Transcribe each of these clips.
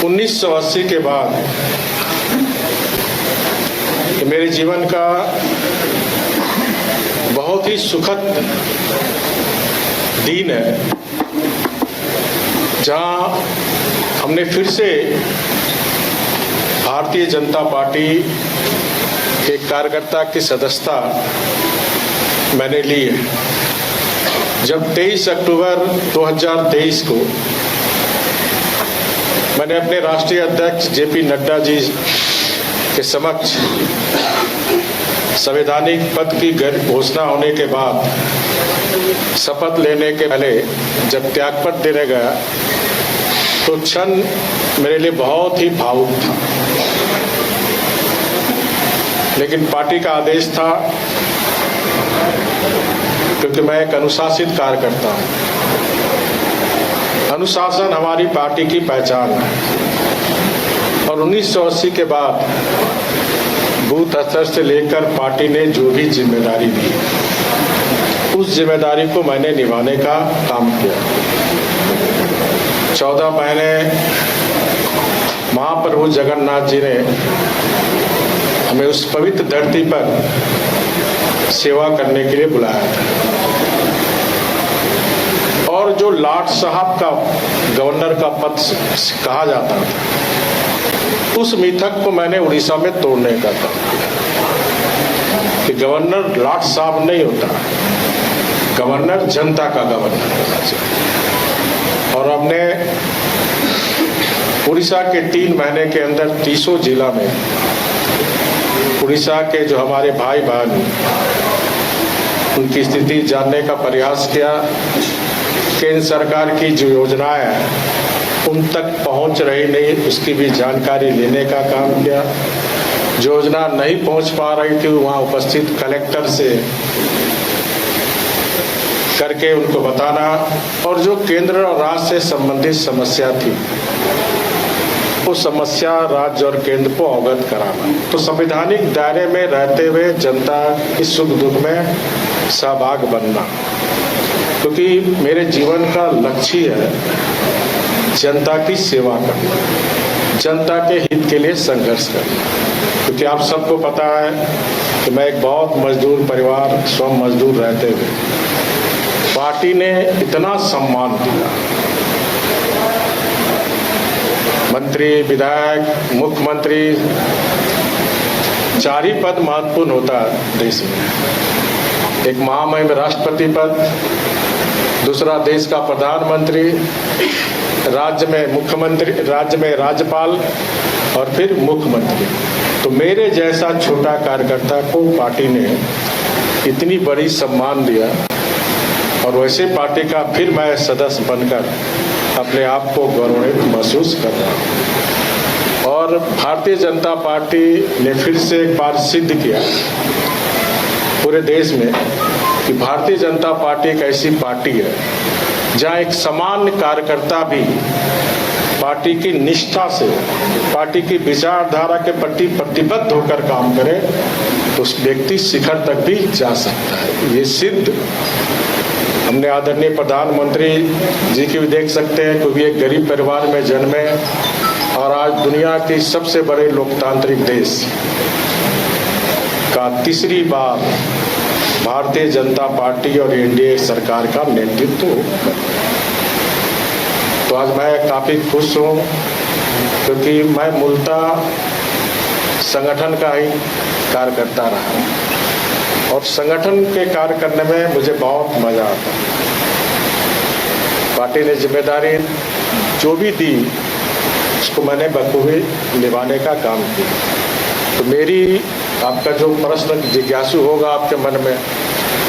1980 के बाद मेरे जीवन का बहुत ही सुखद दिन है, जहां हमने फिर से भारतीय जनता पार्टी के कार्यकर्ता की सदस्यता मैंने ली है। जब 23 अक्टूबर 2023 को मैंने अपने राष्ट्रीय अध्यक्ष जेपी नड्डा जी के समक्ष संवैधानिक पद की घोषणा होने के बाद शपथ लेने के पहले जब त्यागपत्र देने गया तो क्षण मेरे लिए बहुत ही भावुक था, लेकिन पार्टी का आदेश था, क्योंकि मैं एक अनुशासित कार्यकर्ता हूं। अनुशासन हमारी पार्टी की पहचान है और 1980 के बाद बूथ स्तर से लेकर पार्टी ने जो भी जिम्मेदारी दी, उस जिम्मेदारी को मैंने निभाने का काम किया। 14 महीने महाप्रभु जगन्नाथ जी ने हमें उस पवित्र धरती पर सेवा करने के लिए बुलाया था, और जो लाट साहब का गवर्नर का पद कहा जाता था, उस मिथक को मैंने उड़ीसा में तोड़ने का काम किया कि गवर्नर लाट साहब नहीं होता, गवर्नर जनता का गवर्नर होना चाहिए। और हमने उड़ीसा के 3 महीने के अंदर 30 जिला में उड़ीसा के जो हमारे भाई बहन उनकी स्थिति जानने का प्रयास किया। केंद्र सरकार की जो योजनाएं हैं उन तक पहुंच रही नहीं, उसकी भी जानकारी लेने का काम किया। जो योजना नहीं पहुंच पा रही थी वहां उपस्थित कलेक्टर से करके उनको बताना, और जो केंद्र और राज्य से संबंधित समस्या थी वो समस्या राज्य और केंद्र को अवगत कराना। तो संवैधानिक दायरे में रहते हुए जनता की सुख दुख में सहभाग बनना, क्योंकि मेरे जीवन का लक्ष्य है जनता की सेवा करना, जनता के हित के लिए संघर्ष करना। क्योंकि आप सबको पता है कि मैं एक बहुत मजदूर परिवार, स्वयं मजदूर रहते हुए पार्टी ने इतना सम्मान दिया। मंत्री, विधायक, मुख्यमंत्री, 4 ही पद महत्वपूर्ण होता है देश में। एक महामहिम राष्ट्रपति पद, दूसरा देश का प्रधानमंत्री, राज्य में मुख्यमंत्री, राज्य में राज्यपाल और फिर मुख्यमंत्री। तो मेरे जैसा छोटा कार्यकर्ता को पार्टी ने इतनी बड़ी सम्मान दिया, और वैसे पार्टी का फिर मैं सदस्य बनकर अपने आप को गौरवान्वित महसूस कर रहा हूँ। और भारतीय जनता पार्टी ने फिर से एक बार सिद्ध किया पूरे देश में कि भारतीय जनता पार्टी एक ऐसी पार्टी है जहां एक सामान्य कार्यकर्ता भी पार्टी की निष्ठा से, पार्टी की विचारधारा के प्रति प्रतिबद्ध होकर काम करे तो उस व्यक्ति शिखर तक भी जा सकता है। ये सिद्ध हमने आदरणीय प्रधानमंत्री जी की भी देख सकते हैं, क्योंकि एक गरीब परिवार में जन्मे और आज दुनिया की सबसे बड़े लोकतांत्रिक देश का तीसरी बार भारतीय जनता पार्टी और एनडीए सरकार का नेतृत्व कर। तो आज मैं काफी खुश हूँ, क्योंकि मैं मूलतः संगठन का ही कार्यकर्ता रहा और संगठन के कार्य करने में मुझे बहुत मजा आता। पार्टी ने जिम्मेदारी जो भी दी उसको मैंने बखूबी निभाने का काम किया। तो मेरी, आपका जो प्रश्न जिज्ञासु होगा आपके मन में,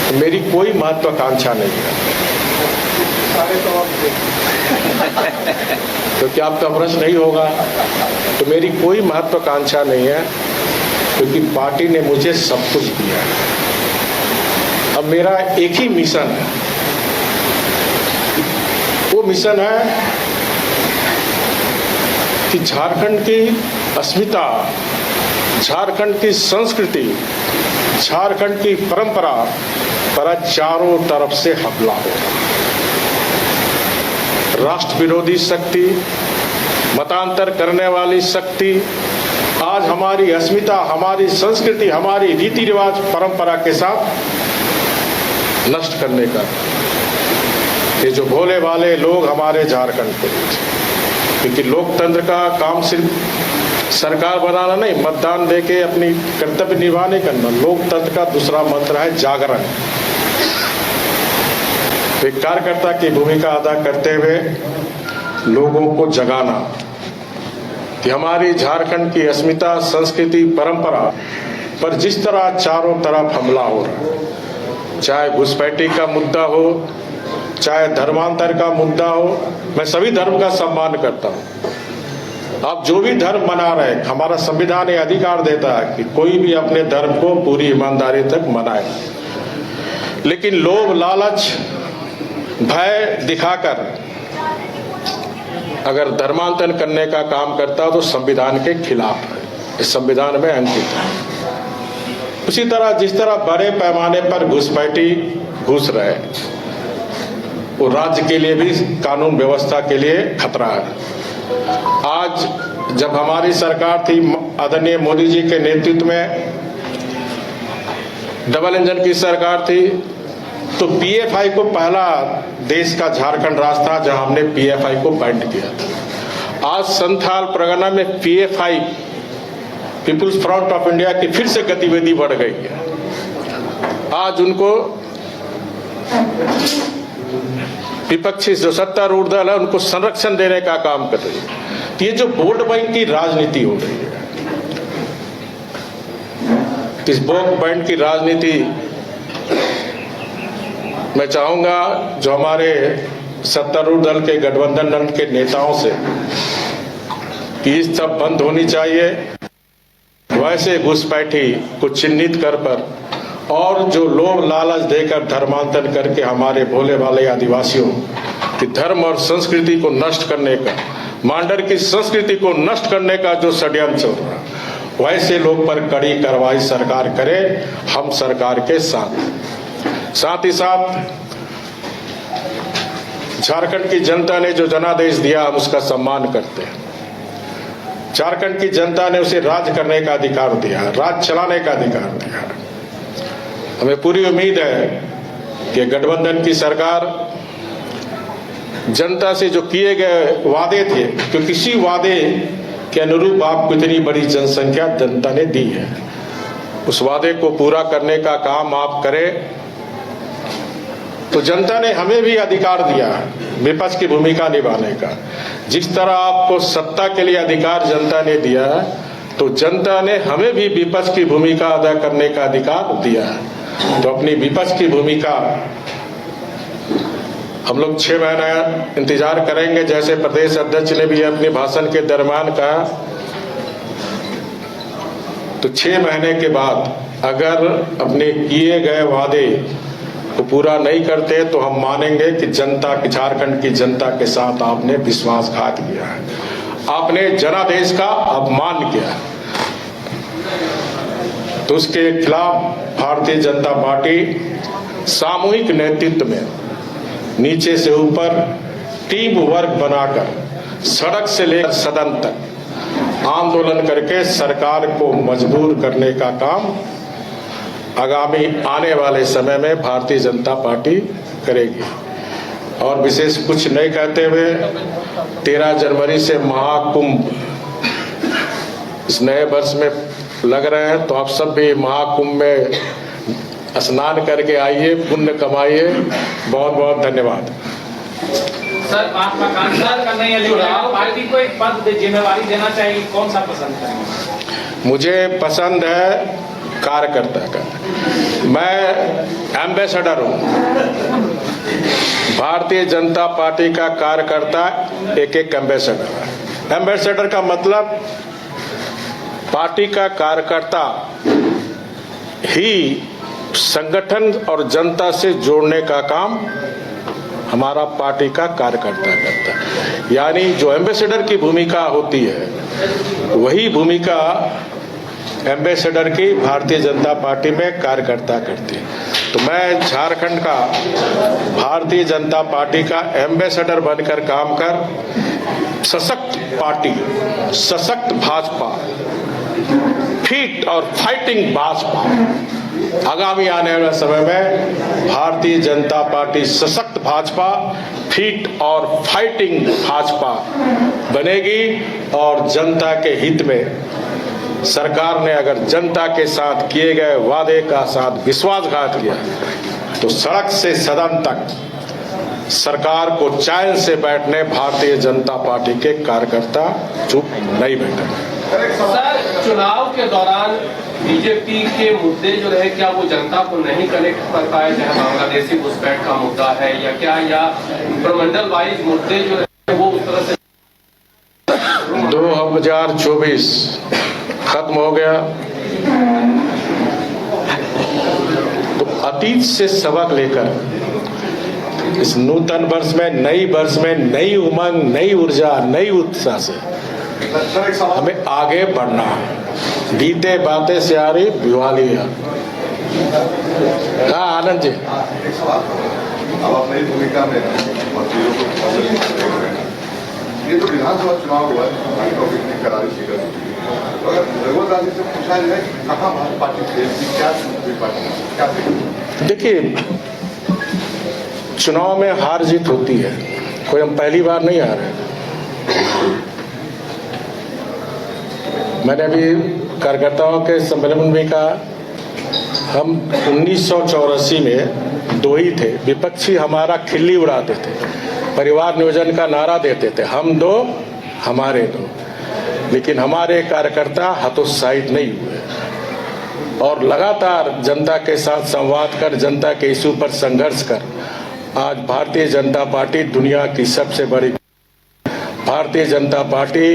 तो मेरी कोई महत्वाकांक्षा नहीं है, क्योंकि आपका प्रश्न नहीं होगा तो मेरी कोई महत्वाकांक्षा नहीं है, क्योंकि पार्टी ने मुझे सब कुछ दिया है। अब मेरा एक ही मिशन है, वो मिशन है कि झारखंड की अस्मिता, झारखंड की संस्कृति, झारखंड की परंपरा पर चारों तरफ से हमला हो। राष्ट्र विरोधी शक्ति, मतांतर करने वाली शक्ति आज हमारी अस्मिता, हमारी संस्कृति, हमारी रीति रिवाज परंपरा के साथ नष्ट करने का, ये जो भोले भाले लोग हमारे झारखंड के, क्योंकि लोकतंत्र का काम सिर्फ सरकार बनाना नहीं, मतदान देके अपनी कर्तव्य निभाने करना। लोकतंत्र का दूसरा मंत्र है जागरण। एक कार्यकर्ता की भूमिका अदा करते हुए लोगों को जगाना कि हमारी झारखंड की अस्मिता, संस्कृति, परंपरा पर जिस तरह चारों तरफ हमला हो रहा है, चाहे घुसपैठी का मुद्दा हो, चाहे धर्मांतर का मुद्दा हो, मैं सभी धर्म का सम्मान करता हूं। आप जो भी धर्म मना रहे हैं, हमारा संविधान ये अधिकार देता है कि कोई भी अपने धर्म को पूरी ईमानदारी तक मनाए, लेकिन लोभ, लालच, भय दिखाकर अगर धर्मांतरण करने का काम करता हो तो संविधान के खिलाफ है, इस संविधान में अंकित है। उसी तरह जिस तरह बड़े पैमाने पर घुसपैठी घुस रहे, वो राज्य के लिए भी, कानून व्यवस्था के लिए खतरा है। आज जब हमारी सरकार थी, आदरणीय मोदी जी के नेतृत्व में डबल इंजन की सरकार थी, तो पीएफआई को पहला देश का झारखंड राज्य था जहां हमने पीएफआई को बैंड किया था। आज संथाल परगना में PFI, people's front of India की फिर से गतिविधि बढ़ गई है। आज उनको विपक्षी जो सत्तारूढ़ दल है उनको संरक्षण देने का काम कर रही है। ये जो वोट बैंक की राजनीति हो रही है, इस वोट बैंक की राजनीति मैं चाहूंगा जो हमारे सत्तारूढ़ दल के गठबंधन दल के नेताओं से कि ये सब बंद होनी चाहिए। वैसे घुसपैठी को चिन्हित कर पर और जो लोभ लालच देकर धर्मांतरण करके हमारे भोले भाले आदिवासियों की धर्म और संस्कृति को नष्ट करने का, मांडर की संस्कृति को नष्ट करने का जो षड्यंत्र चल रहा, वैसे लोग पर कड़ी कार्रवाई सरकार करे। हम सरकार के साथ ही साथ झारखंड की जनता ने जो जनादेश दिया, हम उसका सम्मान करते हैं। झारखंड की जनता ने उसे राज करने का अधिकार दिया, राज चलाने का अधिकार दिया। हमें पूरी उम्मीद है कि गठबंधन की सरकार जनता से जो किए गए वादे थे, क्योंकि किसी वादे के अनुरूप आपको इतनी बड़ी जनसंख्या जनता ने दी है, उस वादे को पूरा करने का काम आप करें। तो जनता ने हमें भी अधिकार दिया विपक्ष की भूमिका निभाने का। जिस तरह आपको सत्ता के लिए अधिकार जनता ने दिया है, तो जनता ने हमें भी विपक्ष की भूमिका अदा करने का अधिकार दिया है। तो अपनी विपक्ष की भूमिका हम लोग 6 महीना इंतजार करेंगे, जैसे प्रदेश अध्यक्ष ने भी अपने भाषण के दरमियान कहा। तो 6 महीने के बाद अगर अपने किए गए वादे को पूरा नहीं करते तो हम मानेंगे कि जनता की, झारखंड की जनता के साथ आपने विश्वासघात किया है, आपने जनादेश का अपमान किया। तो उसके खिलाफ भारतीय जनता पार्टी सामूहिक नेतृत्व में नीचे से ऊपर टीम वर्क बनाकर सड़क से लेकर सदन तक आंदोलन करके सरकार को मजबूर करने का काम आगामी आने वाले समय में भारतीय जनता पार्टी करेगी। और विशेष कुछ नहीं कहते हुए 13 जनवरी से महाकुंभ इस नए वर्ष में लग रहे हैं, तो आप सब भी महाकुंभ में स्नान करके आइए, पुण्य कमाइए। बहुत बहुत धन्यवाद। सर, आपका कांसार का नहीं है, पार्टी को एक पद जिम्मेवारी देना चाहिए, कौन सा पसंद करेंगे? मुझे पसंद है कार्यकर्ता का। मैं एम्बेसडर हूँ, भारतीय जनता पार्टी का कार्यकर्ता एक एम्बेसडर है। एम्बेसडर का मतलब पार्टी का कार्यकर्ता ही संगठन और जनता से जोड़ने का काम हमारा पार्टी का कार्यकर्ता करता है। यानी जो एम्बेसडर की भूमिका होती है, वही भूमिका एम्बेसडर की भारतीय जनता पार्टी में कार्यकर्ता करती है। तो मैं झारखंड का भारतीय जनता पार्टी का एम्बेसडर बनकर काम कर सशक्त पार्टी, सशक्त भाजपा, फिट और फाइटिंग भाजपा। आगामी आने वाले समय में भारतीय जनता पार्टी सशक्त भाजपा, फिट और फाइटिंग भाजपा बनेगी। और जनता के हित में सरकार ने अगर जनता के साथ किए गए वादे का साथ विश्वासघात किया तो सड़क से सदन तक सरकार को चैन से बैठने भारतीय जनता पार्टी के कार्यकर्ता चुप नहीं बैठे। सर, चुनाव के दौरान बीजेपी के मुद्दे जो रहे, क्या वो जनता को नहीं कनेक्ट कर पाए, चाहे बांग्लादेशी घुसपैठ का मुद्दा है या क्या, या प्रमंडल वाइज मुद्दे जो रहे वो उस तरह से 2024 खत्म हो गया तो अतीत से सबक लेकर इस नूतन वर्ष में, नई वर्ष में नई उमंग, नई ऊर्जा, नई उत्साह से हमें आगे बढ़ना है। बीते बातें से आ रही दिवाली है। हाँ आनंद जी, अब अपनी भूमिका में ये तो विधानसभा चुनाव हुआ है, टॉपिक में करारी सीकर अगर रघुवर राजी से पूछा जाए कहाँ भारत पार्टी खेलती, क्या पार्टी क्या? देखिए, चुनाव में हार जीत होती है, कोई हम पहली बार नहीं आ रहे। मैंने अभी कार्यकर्ताओं के सम्मेलन में भी कहा, हम 1984 में दो ही थे, विपक्षी हमारा खिल्ली उड़ाते थे, परिवार नियोजन का नारा देते थे, हम दो हमारे दो, लेकिन हमारे कार्यकर्ता हतोत्साहित नहीं हुए और लगातार जनता के साथ संवाद कर, जनता के इश्यू पर संघर्ष कर आज भारतीय जनता पार्टी दुनिया की सबसे बड़ी, भारतीय जनता पार्टी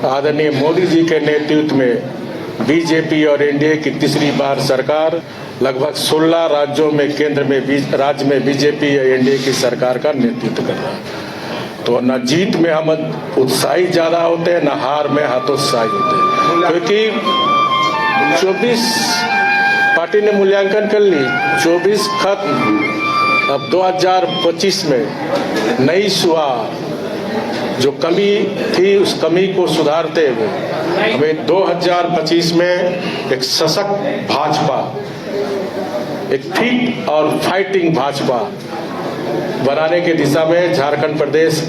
आदरणीय मोदी जी के नेतृत्व में बीजेपी और एनडीए की तीसरी बार सरकार, लगभग 16 राज्यों में, केंद्र में, राज्य में बीजेपी या एनडीए की सरकार का नेतृत्व कर रहा है। तो न जीत में हम उत्साही ज्यादा होते हैं, न हार में हतोत्साही होते हैं, क्योंकि 24 पार्टी ने मूल्यांकन कर ली, 24 खत्म। अब 2025 में नई शुरुआत, जो कमी थी उस कमी को सुधारते हुए हमें 2025 में एक सशक्त भाजपा, एक फिट और फाइटिंग भाजपा बनाने की दिशा में झारखंड प्रदेश